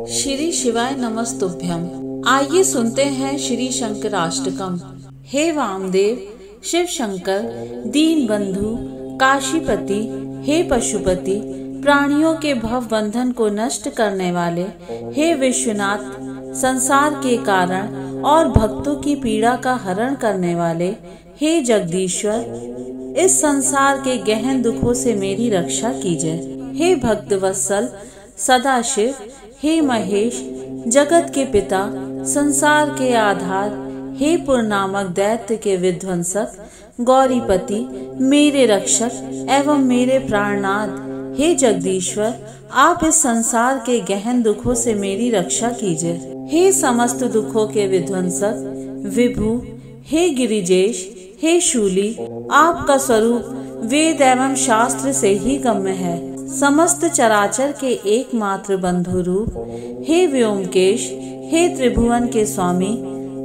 श्री शिवाय नमस्तुभ्यम। आइए सुनते हैं श्री शंकराष्टकम। हे वामदेव, शिव शंकर, दीन बंधु, काशीपति, हे पशुपति, प्राणियों के भव बंधन को नष्ट करने वाले, हे विश्वनाथ, संसार के कारण और भक्तों की पीड़ा का हरण करने वाले, हे जगदीश्वर, इस संसार के गहन दुखों से मेरी रक्षा कीजिए। हे भक्त वत्सल सदाशिव, हे महेश, जगत के पिता, संसार के आधार, हे पुर नामक दैत्य के विध्वंसक, गौरीपति, मेरे रक्षक एवं मेरे प्राणनाथ, हे जगदीश्वर, आप इस संसार के गहन दुखों से मेरी रक्षा कीजिए। हे समस्त दुखों के विध्वंसक विभु, हे गिरिजेश, हे शूली, आपका स्वरूप वेद एवं शास्त्र से ही गम्य है। समस्त चराचर के एकमात्र बंधु रूप, हे व्योमकेश, हे त्रिभुवन के स्वामी,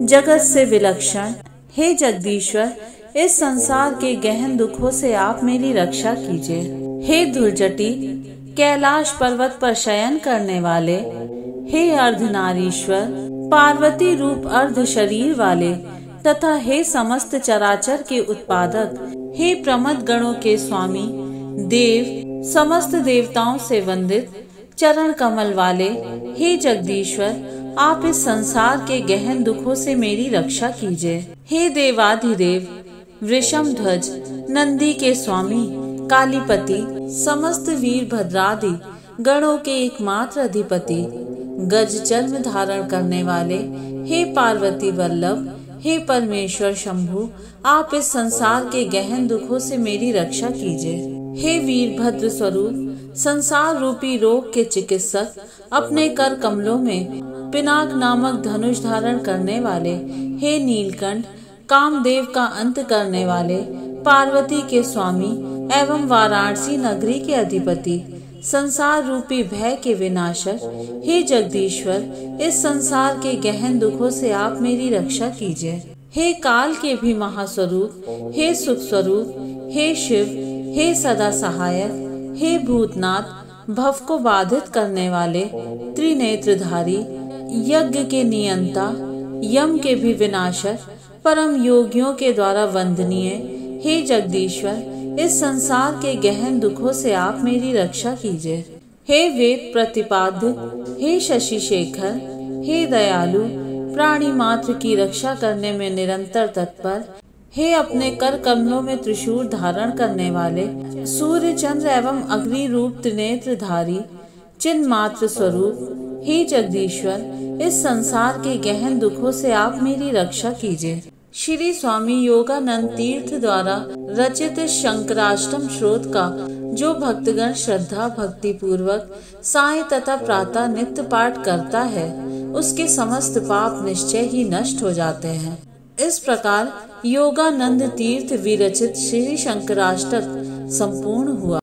जगत से विलक्षण, हे जगदीश्वर, इस संसार के गहन दुखों से आप मेरी रक्षा कीजिए। हे धुर्जटी, कैलाश पर्वत पर शयन करने वाले, हे अर्धनारीश्वर, पार्वती रूप अर्ध शरीर वाले, तथा हे समस्त चराचर के उत्पादक, हे प्रमद गणों के स्वामी, देव, समस्त देवताओं से वंदित, चरण कमल वाले, हे जगदीश्वर, आप इस संसार के गहन दुखों से मेरी रक्षा कीजिए। हे देवाधिदेव, वृषम ध्वज, नंदी के स्वामी, कालीपति, समस्त वीर भद्रादि गणों के एकमात्र अधिपति, गज जन्म धारण करने वाले, हे पार्वती वल्लभ, हे परमेश्वर शंभु, आप इस संसार के गहन दुखों से मेरी रक्षा कीजिए। हे वीरभद्र स्वरूप, संसार रूपी रोग के चिकित्सक, अपने कर कमलों में पिनाक नामक धनुष धारण करने वाले, हे नीलकंठ, कामदेव का अंत करने वाले, पार्वती के स्वामी एवं वाराणसी नगरी के अधिपति, संसार रूपी भय के विनाशक, हे जगदीश्वर, इस संसार के गहन दुखों से आप मेरी रक्षा कीजिए। हे काल के भी महास्वरूप, हे सुख स्वरूप, हे शिव, हे सदा सहायक, हे भूतनाथ, भव को बाधित करने वाले, त्रिनेत्रधारी, यज्ञ के नियंता, यम के भी विनाशक, परम योगियों के द्वारा वंदनीय, हे जगदीश्वर, इस संसार के गहन दुखों से आप मेरी रक्षा कीजिए। हे वेद प्रतिपाद्य, हे शशि शेखर, हे दयालु, प्राणी मात्र की रक्षा करने में निरंतर तत्पर, हे अपने कर कमलों में त्रिशूल धारण करने वाले, सूर्य चंद्र एवं अग्नि रूप त्रिनेत्रधारी, चिन्ह मात्र स्वरूप, हे जगदीश्वर, इस संसार के गहन दुखों से आप मेरी रक्षा कीजिए। श्री स्वामी योगानंद तीर्थ द्वारा रचित शंकराष्टम श्रोत का जो भक्तगण श्रद्धा भक्ति पूर्वक साय तथा प्रातः नित्य पाठ करता है, उसके समस्त पाप निश्चय ही नष्ट हो जाते हैं। इस प्रकार योगानंद तीर्थ विरचित श्री शंकराष्टक संपूर्ण हुआ।